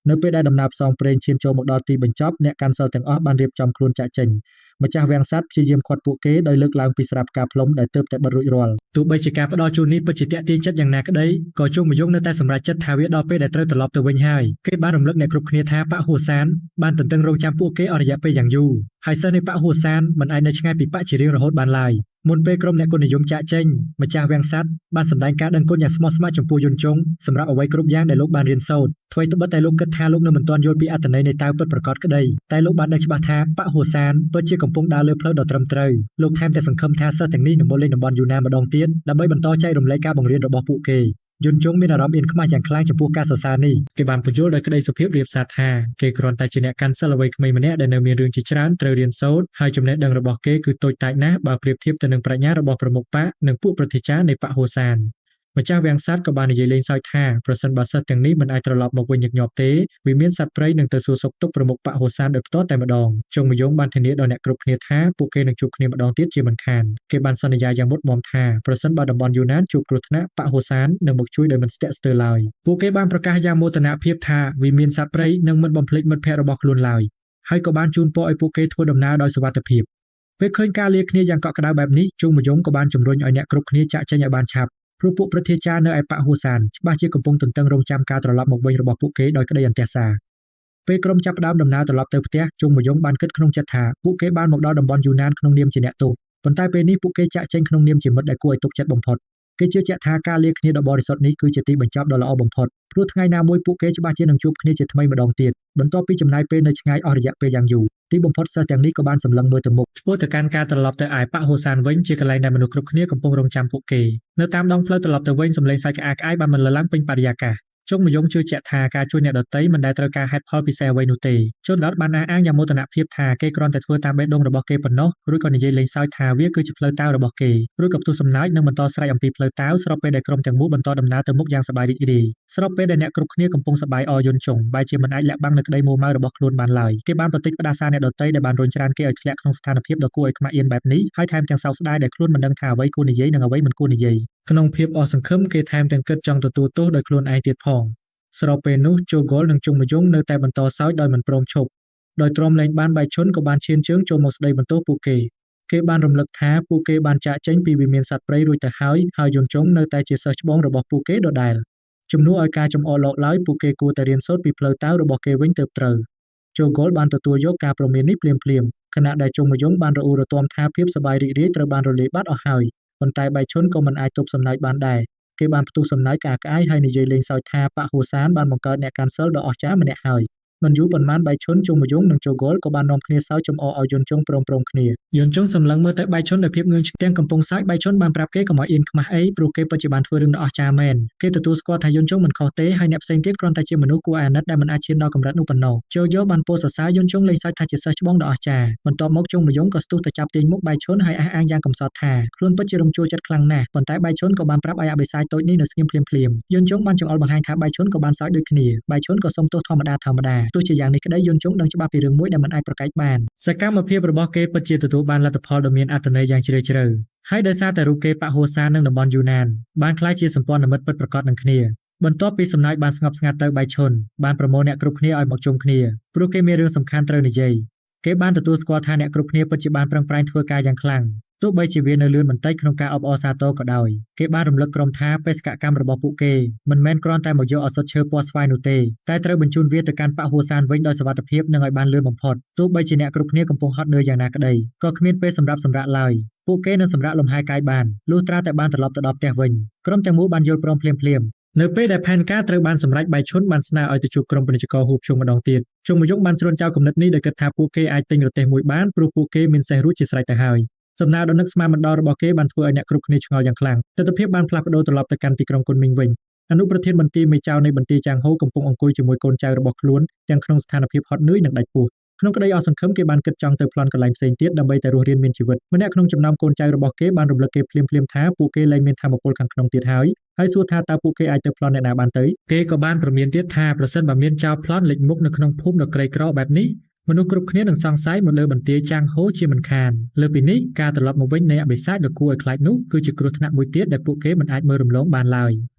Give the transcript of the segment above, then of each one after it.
នៅពេលដែលដំណើរផ្សងព្រេងឈានចូលមកដល់ទីបញ្ចប់អ្នកកាន់សិលទាំងអស់បានរៀបចំខ្លួនចាក់ចេញម្ចាស់វាំងសត្វព្យាយាមឃាត់ពួកគេដោយលើកឡើងពីស្រាប់ផ្កាភ្លុំដែលទើបតែបិទរួចរាល់ទោះបីជាការផ្ដល់ជូននេះពិតជាទាក់ទាញចិត្តយ៉ាងណាក្ដីក៏ជុំមយងនៅតែសម្រេចចិត្តថាវាដល់ពេលដែលត្រូវត្រឡប់ទៅវិញហើយគេបានរំលឹកអ្នកគ្រប់គ្នាថាបកហួសានបានទន្ទឹងរង់ចាំពួកគេអស់រយៈពេលយ៉ាងយូរហើយសិស្សនៃបកហួសានមិនអាចនៅឆ្ងាយពីបកជារៀងរហូតបានឡើយមុនពេលក្រុមអ្នកគុណនិយមចាក់ចេញម្ចាស់វាំងសត្វបានសម្ដែងការដឹងគុណយ៉ាងស្មោះស្ម័គ្រចំពោះយុនជុងសម្រាប់អ្វីគ្រប់យ៉ាងដែលលោកបានរៀនសូត្រថ្មីត្បិតតែលោកគិតថាលោកនៅមិនទាន់យល់ពីអត្ថន័យនៃតាវពិតប្រាកដក្ដីតែលោកបានដឹងច្បាស់ថាបកហួសានពិតជាកំពុងដើរលើផ្លូវដ៏ត្រឹមត្រូវលោកថែមទាំងសង្ឃឹមថាសិស្សទាំងនេះនឹងមកលេងតំបន់យូណានម្ដងទៀតដើម្បីបន្តចែករំលែកការបង្រៀនរបស់ពួកគេយុនជុងមានអារម្មណ៍អៀនខ្មាស់យ៉ាងខ្លាំងចំពោះការសរសើរនេះគេបានបញ្យល់ដោយក្តីសុភាពរាបសារថាគេគ្រាន់តែជាអ្នកកាន់សិលអ្វីក្មេងម្នាក់ដែលនៅមានរឿងជាច្រើនត្រូវរៀនសូត្រហើយចំណេះដឹងរបស់គេគឺតូចតាចណាស់បើប្រៀបធៀបទៅនឹងប្រាជ្ញារបស់ប្រមុខបកនិងពួកប្រតិចារនៃបកហួសានម្ចាស់វាំងសត្វក៏បាននិយាយលេងសើចថាប្រសិនបើសិស្សទាំងនេះមិនអាចត្រឡប់មកវិញញឹកញាប់ទេវាមានសត្វព្រៃនឹងទៅសួរសុខទុក្ខប្រមុខបកហួសានដោយផ្ទាល់តែម្ដងចុងមយងបានធានាដល់អ្នកគ្រប់គ្នាថាពួកគេនឹងជួបគ្នាម្ដងទៀតជាមិនខានគេបានសន្យាយ៉ាងមុតមាំថាប្រសិនបើតំបន់យូណានជួបគ្រោះថ្នាក់បកហួសាននឹងមកជួយដោយមិនស្ទាក់ស្ទើរឡើយពួកគេបានប្រកាសយ៉ាងមោទនភាពថាវាមានសត្វព្រៃនឹងមិនបំភ្លេចមិត្តភ័ក្តិរបស់ខ្លួនឡើយហើយក៏បានជូនពរឲ្យពួកគេធ្វើដំណើរដោយសុវត្ថិភាពពេលឃើញការលាគ្នាយ៉ាងកក់ក្ដៅបែបនេះជុងមយងក៏បានជំរុញឲ្យអ្នកគ្រប់គ្នាចាក់ចេញឲ្យបានឆាប់ព្រោះពួកប្រធាចារនៅឯបកហួសានច្បាស់ជាកំពុងទន្ទឹងរង់ចាំការត្រឡប់មកវិញរបស់ពួកគេដោយក្តីអន្ទះសារពេលក្រុមចាប់ផ្ដើមដំណើរត្រឡប់ទៅផ្ទះជុងមយងបានគិតក្នុងចិត្តថាពួកគេបានមកដល់តំបន់យូណានក្នុងនាមជាអ្នកទោសប៉ុន្តែពេលនេះពួកគេចាក់ចេញក្នុងនាមជាមិត្តដែលគួរឲ្យទុកចិត្តបំផុតគេជឿជាក់ថាការលាគ្នាដ៏បរិសុទ្ធនេះគឺជាទីបញ្ចប់ដ៏ល្អបំផុតព្រោះថ្ងៃណាមួយពួកគេច្បាស់ជានឹងជួបគ្នាជាថ្មីម្ដងទៀតបន្ទាប់ពីចំណាយពេលនៅឆ្ងាយអស់រយៈពេលយ៉ាងយូរទីបំផុតសិស្សទាំងនេះក៏បានសម្លឹងមើលទៅមុខឆ្ពោះទៅកាន់ការត្រឡប់ទៅឯបកហួសានវិញជាកន្លែងដែលមនុស្សគ្រប់គ្នាកំពុងរង់ចាំពួកគេនៅតាមដងផ្លូវត្រឡប់ទៅវិញសំឡេងសើចក្អាកក្អាយបានបន្លឺឡើងពេញបរិយាកាសជុងមយងជឿជាក់ថាការជួយអ្នកដទៃមិនដែលត្រូវការហេតុផលពិសេសអ្វីនោះទេជនរត់បានអះអាងយ៉ាងមោទនភាពថាគេគ្រាន់តែធ្វើតាមបេះដូងរបស់គេប៉ុណ្ណោះរួចក៏និយាយលេងសើចថាវាគឺជាផ្លូវតាវរបស់គេរួចក៏ផ្ទុះសំណើចនិងបន្តស្រែកអំពីផ្លូវតាវស្របពេលដែលក្រុមទាំងមូលបន្តដំណើរទៅមុខយ៉ាងសប្បាយរីករាយស្របពេលដែលអ្នកគ្រប់គ្នាកំពុងសប្បាយអរយន់ជុងបែរជាមិនអាចលាក់បាំងនៅក្តីមួម៉ៅរបស់ខ្លួនបានឡើយគេបានប្រតិចផ្ដាសាអ្នកដទៃដែលបានរុញច្រានគេឲ្យធ្លាក់ក្នុងស្ថានភាពដ៏គួរឲ្យខ្មាស់អៀនបែបនេះហើយថែមទាំងសោកស្ដាយដែលខ្លួនមិនដឹងថាអ្វីគួរនិយាយនិងអ្វីមិនគួរនិយាយក្នុងភាពអស់សង្ឃឹមគេថែមទាំងគិតចង់ទទួលទោសដោយខ្លួនឯងទៀតផងស្របពេលនោះជូហ្គលនិងជុងមយងនៅតែបន្តសើចដោយមិនព្រមឈប់ដោយទ្រាំលែងបានបែកឈុនក៏បានឈានជើងចូលមកស្ដីបន្ទោសពួកគេបានរំលឹកថាពួកគេបានចាកចេញពីវិមានសត្វព្រៃរួចទៅហើយយុនជុងនៅតែជាសិស្សច្បងរបស់ពួកគេដដែលជំនួសឲ្យការចំអកលោកឡើយពួកគេគួរតែរៀនសូត្រពីផ្លូវតាវរបស់គេវិញទៅត្រូវជូហ្គលបានទទួលយកការព្រមាននេះភ្លាមៗខណៈដែលជុងមយងបានរអ៊ូរទាំថាភាពសប្បាយរីករាយត្រូវបានរលាយបាត់អស់ហើយប៉ុន្តែបែកឈុនក៏មិនអាចទប់សំណើចបានដែរគេបានផ្ទុះសំណើចក្អាកក្អាយហើយនិយាយលេងសើចថាបកហួសានបានបង្កើតអ្នកកាន់សិលដ៏អស្ចារ្យម្នាក់ហើយមិនយូរប៉ុន្មានបែកឈុនជុំមយងនិងជូហ្គលក៏បាននាំគ្នាសើចចំអកឲ្យយុនជុងព្រមគ្នាយុនជុងសម្លឹងមើលទៅបែកឈុនដោយភាពងឿងទាំងកំពុងសើចបែកឈុនបានប្រាប់គេកុំឲ្យអៀនខ្មាស់អីព្រោះគេពិតជាបានធ្វើរឿងដ៏អស្ចារ្យមែនគេទទួលស្គាល់ថាយុនជុងមិនខុសទេហើយអ្នកផ្សេងទៀតគ្រាន់តែជាមនុស្សគួរឲ្យអាណិតដែលមិនអាចឈានដល់កម្រិតនោះប៉ុណ្ណោះជូយ៉ូបានពោលសរសើរយុនជុងលេងសើចថាជាសិស្សច្បងដ៏អស្ចារ្យបន្ទាប់មកជុំមយងក៏ស្ទុះទៅចាប់ទាញមុខបែកឈុនហើយអះអាងយ៉ាងកំសត់ថាខ្លួនពិតជារំជួលចិត្តខ្លាំងណាស់ប៉ុន្តែបែកឈុនក៏បានប្រាប់ឲ្យអបិសាយតូចនេះនៅស្ងៀមភ្លាមយុនជុងបានចង្អុលបង្ហាញថាបែកឈុនក៏បានសើចដូចគ្នាបែកឈុនក៏សុំទោសធម្មតាទោះជាយ៉ាងនេះក្តីយុនជុងដឹងច្បាស់ពីរឿងមួយដែលមិនអាចប្រកែកបានសកម្មភាពរបស់គេពិតជាទទួលបានលទ្ធផលដ៏មានអត្ថន័យយ៉ាងជ្រាលជ្រៅហើយដោយសារតែរូបគេបកហួសាននិងតំបន់យូណានបានក្លាយជាសម្ព័ន្ធមិត្តពិតប្រាកដនឹងគ្នាបន្ទាប់ពីសំណើចបានស្ងប់ស្ងាត់ទៅបែកឈុនបានប្រមូលអ្នកគ្រប់គ្នាឲ្យមកជុំគ្នាព្រោះគេមានរឿងសំខាន់ត្រូវនិយាយគេបានទទួលស្គាល់ថាអ្នកគ្រប់គ្នាពិតជាបានប្រឹងប្រែងធ្វើការយ៉ាងខ្លាំងទោះបីជាវានៅលឿនបន្តិចក្នុងការអបអរសាទរក៏ដោយគេបានរំលឹកក្រុមថាបេសកកម្មរបស់ពួកគេមិនមែនគ្រាន់តែមកយកឱសថឈើពណ៌ស្វាយនោះទេតែត្រូវបញ្ជូនវាទៅកាន់បកហួសានវិញដោយសុវត្ថិភាពនិងឲ្យបានលឿនបំផុតទោះបីជាអ្នកគ្រប់គ្នាកំពុងហត់នឿយយ៉ាងណាក្តីក៏គ្មានពេលសម្រាប់សម្រាកឡើយពួកគេនឹងសម្រាកលំហែកាយបានលុះត្រាតែបានត្រឡប់ទៅដល់ផ្ទះវិញក្រុមទាំងមូលបានយល់ព្រមភ្លាមនៅពេលដែលផែនការត្រូវបានសម្រេចបែកឈុនបានស្នើឲ្យទៅជួបក្រុមពាណិជ្ជករហួបជុំម្ដងទៀតជុំមយងបានស្រូនចោលគំនិតនេះដោយគិតថាពួកគេអាចទិញរទេះមួយបានព្រោះពួកគេមានសេះរួចជាស្រេចទៅហើយសំណើដ៏នឹកស្មានមិនដល់របស់គេបានធ្វើឲ្យអ្នកគ្រប់គ្នាឆ្ងល់យ៉ាងខ្លាំងទស្សនវិជ្ជាបានផ្លាស់ប្ដូរត្រឡប់ទៅកាន់ទីក្រុងគុនមីងវិញអនុប្រធានបន្ទាយមេចៅនៃបន្ទាយចាងហូកំពុងអង្គុយជាមួយកូនចៅរបស់ខ្លួនទាំងក្នុងស្ថានភាពហត់នឿយនិងដាច់ពោះក្នុងក្តីអស់សង្ឃឹមគេបានគិតចង់ទៅប្លន់កន្លែងផ្សេងទៀតដើម្បីតែរស់រានមានជីវិតម្នាក់ក្នុងចំណោមកូនចៅរបស់គេបានរំលឹកគេភ្លាមថាពួកគេលែងមានធម៌ពលខាងក្នុងទៀតហើយសួរថាតើពួកគេអាចទៅប្លន់អ្នកណាបានទៅគេក៏បានប្រមានទៀតថាប្រសិនបើមានចៅប្លន់លេចមុខនៅក្នុងភូមិដ៏ក្រីក្របែបនេះមនុស្សគ្រប់គ្នានឹងសង្ស័យមកលើបន្ទាយចាងហូជាមិនខានលើពីនេះការត្រឡប់មកវិញនៃអបិសាចដ៏គួរឲ្យខ្លាចនោះគឺជាគ្រោះថ្នាក់មួយទៀតដែលពួកគេមិនអាចមើលរំលងបានឡើយ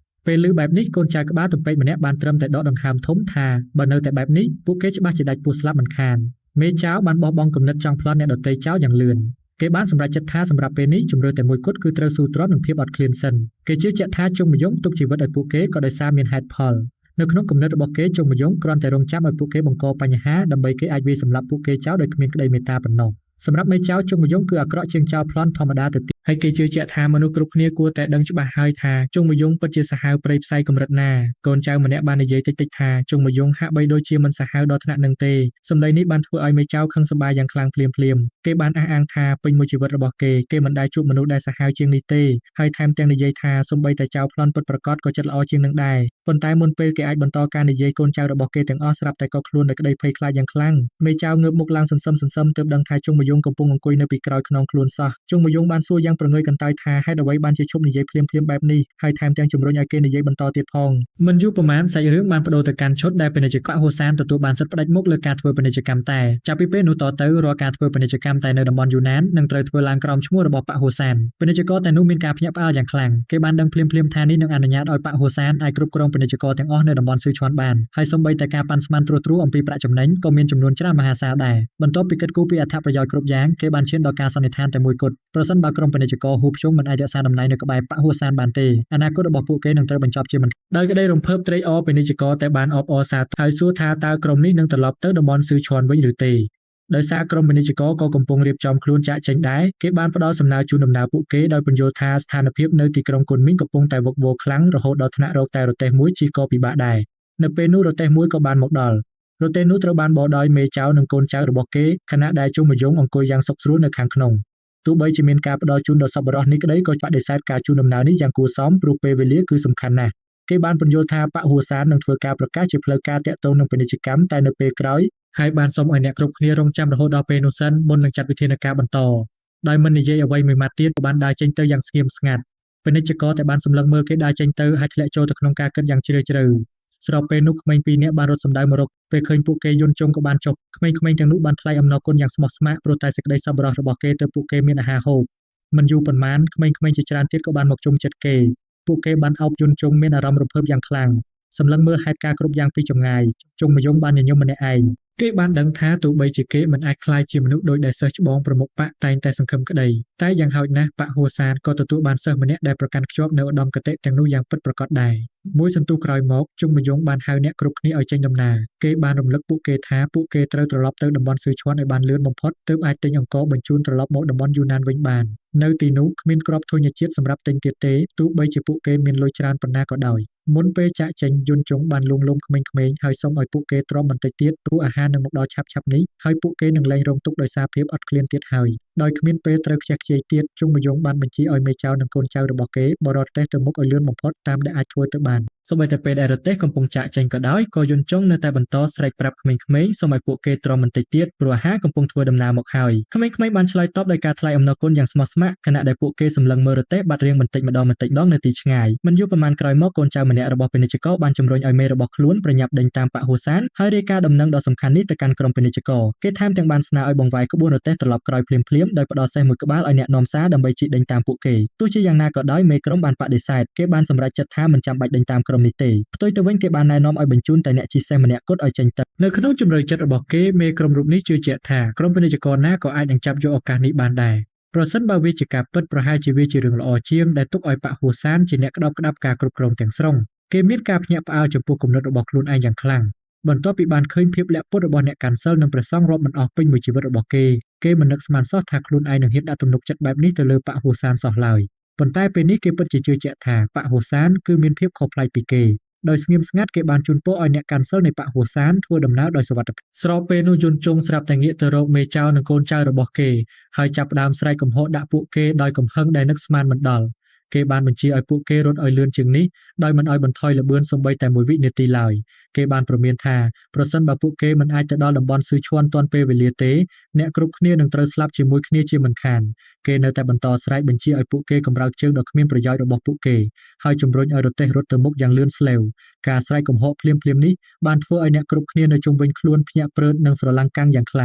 ពេលឮបែបនេះកូនចៅក្បាលទំពេចម្នាក់បានត្រឹមតែដកដង្ហើមធំថាបើនៅតែបែបនេះពួកគេច្បាស់ជាដាច់ពោះស្លាប់មិនខានមេចៅបានបោះបង់គំនិតចង់ប្លន់អ្នកដទៃចោលយ៉ាងលឿនគេបានសម្រេចចិត្តថាសម្រាប់ពេលនេះជំរឿតែមួយគត់គឺត្រូវស៊ូទ្រាំនឹងភាពអត់ឃ្លានសិនគេជឿជាក់ថាជុំមយងទុកជីវិតឲ្យពួកគេក៏ដោយសារមានហេតុផលនៅក្នុងគំនិតរបស់គេជុំមយងគ្រាន់តែរងចាំឲ្យពួកគេបង្កបញ្ហាដើម្បីគេអាចវាយសម្លាប់ពួកគេចោលដោយគ្មានក្តីមេត្តាប៉ុណ្ណោះសម្រាប់មេចៅជុំមយងគឺអាក្រក់ជាងចោលប្លន់ធម្មតាទៅទៀតហើយគេជឿជាក់ថាមនុស្សគ្រប់គ្នាគួរតែដឹងច្បាស់ហើយថាជុំមយងពិតជាសាហាវព្រៃផ្សៃកម្រិតណាកូនចៅម្នាក់បាននិយាយតិចៗថាជុំមយងហាក់បីដូចជាមិនសាហាវដល់ថ្នាក់នឹងទេសម្ដីនេះបានធ្វើឲ្យមេចៅខឹងសម្បាយ៉ាងខ្លាំងភ្លាមគេបានអះអាងថាពេញមួយជីវិតរបស់គេមិនដែលជួបមនុស្សដែលសាហាវជាងនេះទេហើយថែមទាំងនិយាយថាសូម្បីតែចៅប្លន់ពិតប្រាកដក៏ចិត្តល្អជាងនឹងដែរប៉ុន្តែមុនពេលគេអាចបន្តការនិយាយកូនចៅរបស់គេទាំងអស់ស្រាប់តែក៏ខ្លួនដោយក្តីភ័យខ្លាចយ៉ាងខ្លាំងមេចៅងើបមុខឡើងសន្សឹមទើបដឹងថាជុំមយងកំពុងអង្គុយនៅពីក្រោយខ្នងខ្លួនសោះជុំមយងបានសួរយ៉ាងប្រងើយកន្តើយថាហេតុអ្វីបានជាឈប់និយាយភ្លាមបែបនេះហើយថែមទាំងជំរុញឲ្យគេនិយាយបន្តទៀតផងមិនយូរប៉ុន្មានសាច់រឿងបានបដូរទៅកាន់ឈុតដែលពាណិជ្ជករហូសានទទួលបានសិទ្ធិផ្ដាច់មុខលើការធ្វើពាណិជ្ជកម្មតែចាប់ពីពេលនោះតទៅរាល់ការធ្វើពាណិជ្ជកម្មតែនៅតំបន់យូណាននឹងត្រូវធ្វើឡើងក្រោមឈ្មោះរបស់ប៉ាក់ហូសានពាណិជ្ជករតែនោះមានការភ្ញាក់ផ្អើលយ៉ាងខ្លាំងគេបានដឹងភ្លាមថានេះនឹងអនុញ្ញាតឲ្យប៉ាក់ហូសានអាចគ្រប់គ្រងពាណិជ្ជករទាំងអស់នៅតំបន់ស៊ឺឈွန်បានហើយសូម្បីតែការប៉ាន់ស្មានត្រួសអំពីប្រាក់ចំណេញក៏មានចំនួនច្រើនមហាសាលដែរបន្ទាប់ពីគិតគូរពីអត្ថប្រយោជន៍គ្រប់យ៉ាងគេបានឈានដល់ការសន្និដ្ឋានតែមួយគត់ប្រសិនបើក្រុមពាណិជ្ជករហ៊ូភ្ជុងមិនអាចរក្សាតំណែងនៅក្បែរប៉ាក់ហូសានបានទេអនាគតរបស់ពួកគេនឹងត្រូវបញ្ចប់ជាមិនដោយក្តីរំភើបត្រេកអរពាណិជ្ជករតែបានអបអរសាទរហើយសួរថាតើក្រុមនេះនឹងត្រឡប់ទៅតំបន់ស៊ឺឈွန်វិញឬទេដោយសារក្រុមពាណិជ្ជករក៏កំពុងរៀបចំខ្លួនចាក់ចេញដែរគេបានផ្ដល់សំណើជូនដំណើរពួកគេដោយពន្យល់ថាស្ថានភាពនៅទីក្រុងគុនមីងកំពុងតែវឹកវរខ្លាំងរហូតដល់ថ្នាក់រកតែរទេះមួយជិះក៏ពិបាកដែរនៅពេលនោះរទេះមួយក៏បានមកដល់រទេះនោះត្រូវបានបរដោយមេចៅនិងកូនចៅរបស់គេខណៈដែលជុំមយងអង្គុយយ៉ាងសុខស្រួលនៅខាងក្នុងទោះបីជាមានការផ្ដល់ជូនដល់សប្បុរសនេះក្តីក៏បដិសេធការជូនដំណើរនេះយ៉ាងគួរសមព្រោះពេលវេលាគឺសំខាន់ណាស់គេបានពន្យល់ថាប៉ាក់ហួសាននឹងធ្វើការប្រកាសជាផ្លូវការតាក់ទងនឹងពាណិជ្ជកម្មតែនៅពេលក្រោយហើយបានសូមឲ្យអ្នកគ្រប់គ្នារងចាំរហូតដល់ពេលនោះសិនមុននឹងចាត់វិធានការបន្តដោយមិននិយាយអ្វីមួយម៉ាត់ទៀតក៏បានដើរចេញទៅយ៉ាងស្ងៀមស្ងាត់ពាណិជ្ជករតែបានសម្លឹងមើលគេដើរចេញទៅហើយធ្លាក់ចូលទៅក្នុងការគិតយ៉ាងជ្រាលជ្រៅស្របពេលនោះក្មេងពីរនាក់បានរត់សម្ដៅមករកពេលឃើញពួកគេយន្តជុំក៏បានចុះក្មេងៗទាំងនោះបានថ្លែងអំណរគុណយ៉ាងស្មោះស្ម័គ្រព្រោះតែសេចក្តីសប្បុរសរបស់គេទៅពួកគេមានអាហារហូបមិនយូរប៉ុន្មានក្មេងៗជាច្រើនទៀតក៏បានមកជុំចិត្តគេពួកគេបានអោបយន្តជុំមានអារម្មណ៍រំភើបយ៉ាងខ្លាំងសម្លឹងមើលហេតុការណ៍គ្រប់យ៉ាងពីចម្ងាយជុំមយងបានញញឹមម្នាក់ឯងគេបានដឹងថាទោះបីជាគេមិនអាចក្លាយជាមនុស្សដូចដែលសិស្សច្បងប្រមុខបកតែងតែសង្ឃឹមក្តីតែយ៉ាងហោចណាស់ប៉ាក់ហួសានក៏ទទួលបានសិស្សម្នាក់ដែលប្រកាន់ខ្ជាប់នៅឧត្តមគតិទាំងនោះយ៉ាងពិតប្រាកដដែរមួយសន្ទុះក្រោយមកជុំមយងបានហៅអ្នកគ្រប់គ្នាឲ្យចេញដំណើរគេបានរំលឹកពួកគេថាពួកគេត្រូវត្រឡប់ទៅតំបន់ស៊ឺឈွန်ឲ្យបានលឿនបំផុតទើបអាចទិញអង្ករបញ្ជូនត្រឡប់មកតំបន់យូណានវិញបាននៅទីនោះគ្មានគ្រាប់ធញ្ញជាតិសម្រាប់ទិញទៀតទេទោះបីជាពួកគេមានលុយច្រើនប៉ុណ្ណាក៏ដោយមុនពេលចាក់ចេញយន្តជុងបានលួងលោមក្មេងៗហើយសុំឲ្យពួកគេទ្រាំបន្តិចទៀតព្រោះអាហារនឹងមកដល់ឆាប់នេះហើយពួកគេនឹងលែងរងទុក្ខដោយសារភាពអត់ឃ្លានទៀតហើយដោយគ្មានពេលត្រូវខ្ជះខ្ជាយទៀតជុំមយងបានបញ្ជាឲ្យមេចៅនិងកូនចៅរបស់គេបររទេះទៅមុខឲ្យលឿនបំផុតតាមដែលអាចធ្វើទៅបានសូម្បីតែពេលដែលរទេះកំពុងចាក់ចេញក៏ដោយក៏យន្តជុងនៅតែបន្តស្រែកប្រាប់ក្មេងៗសូមឲ្យពួកគេទ្រាំបន្តិចទៀតព្រោះអាហារកំពុងធ្វើដំណើរមកហើយក្មេងៗបានឆ្លើយតបដោយការថ្លែងអំណរគុណយ៉ាងស្មោះស្ម័គ្រខណៈដែលពួកគេសម្លឹងមើលរទេះបាត់រៀងបន្តិចម្ដងនៅទីឆ្ងាយមិនយូរប៉ុន្មានក្រោយមកកូនចៅម្នាក់របស់ពាណិជ្ជករបានជំរុញឲ្យមេរបស់ខ្លួនប្រញាប់ដេញតាមប៉ាក់ហូសានហើយរាយការណ៍ដំណឹងដ៏សំខាន់នេះទៅកាន់ក្រុមពាណិជ្ជករគេថែមទាំងបានស្នើឲ្យបង្វែរក្បួនរទេះត្រឡប់ក្រោយភ្លាមៗដោយផ្ដល់សេះមួយក្បាលឲ្យអ្នកនាំសារដើម្បីជិះដេញតាមពួកគេទោះជាយ៉ាងណាក៏ដោយមេក្រុមបានបដិសេធគេបានសម្រេចចិត្តថាមិនចាំបាច់ដេញតាមក្រុមនេះទេផ្ទុយទៅវិញគេបានណែនាំឲ្យបញ្ជូនតែអ្នកជិះសេះម្នាក់គត់ឲ្យចេញទៅនៅក្នុងជំរឿចិត្តរបស់គេមេក្រុមរូបនេះជឿជាក់ថាក្រុមពាណិជ្ជករណាក៏អាចនឹងចាប់យកឱកាសនេះបានដែរប្រសិនបើវាជាការពិតប្រហែលជាវាជារឿងល្អជាងដែលទុកឲ្យប៉ាក់ហួសានជាអ្នកក្តោបក្តាប់ការគ្រប់គ្រងទាំងស្រុងគេមានការភ្ញាក់ផ្អើលចំពោះគំនិតរបស់ខ្លួនឯងយ៉ាងខ្លាំងបន្ទាប់ពីបានឃើញភាពលាក់ពុតរបស់អ្នកកាន់សិលនិងព្រះសង្ឃរាប់មិនអស់ពេញមួយជីវិតរបស់គេមិននឹកស្មានសោះថាខ្លួនឯងនឹងហ៊ានដាក់ទំនុកចិត្តបែបនេះទៅលើប៉ាក់ហួសានសោះឡើយប៉ុន្តែពេលនេះគេពិតជាជឿជាក់ថាប៉ាក់ហួសានគឺមានភាពខុសប្លែកពីគេដោយស្ងៀមស្ងាត់គេបានជូនពរឲ្យអ្នកកាន់សិលនៃប៉ាក់ហួសានធ្វើដំណើរដោយសុវត្ថិភាពស្របពេលនោះយន្តជុងស្រាប់តែងាកទៅរកមេចៅនិងកូនចៅរបស់គេហើយចាប់ផ្ដើមស្រែកកំហកដាក់ពួកគេដោយកំហឹងដែលនឹកស្មានមិនដល់គេបានបញ្ជាឲ្យពួកគេរត់ឲ្យលឿនជាងនេះដោយមិនឲ្យបន្ថយល្បឿនសូម្បីតែមួយវិនាទីឡើយគេបានព្រមានថាប្រសិនបើពួកគេមិនអាចទៅដល់តំបន់ស៊ឺឈွန်ទាន់ពេលវេលាទេអ្នកគ្រប់គ្នានឹងត្រូវស្លាប់ជាមួយគ្នាជាមិនខានគេនៅតែបន្តស្រែកបញ្ជាឲ្យពួកគេកម្រើកជើងដ៏គ្មានប្រយោជន៍របស់ពួកគេហើយជំរុញឲ្យរទេះរត់ទៅមុខយ៉ាងលឿនស្លេវការស្រែកកំហកភ្លាមៗនេះបានធ្វើឲ្យអ្នកគ្រប់គ្នានៅជុំវិញខ្លួនភ្ញាក់ព្រឺតនិងស្រឡាំងកាំងយ៉ាងខ្លាំង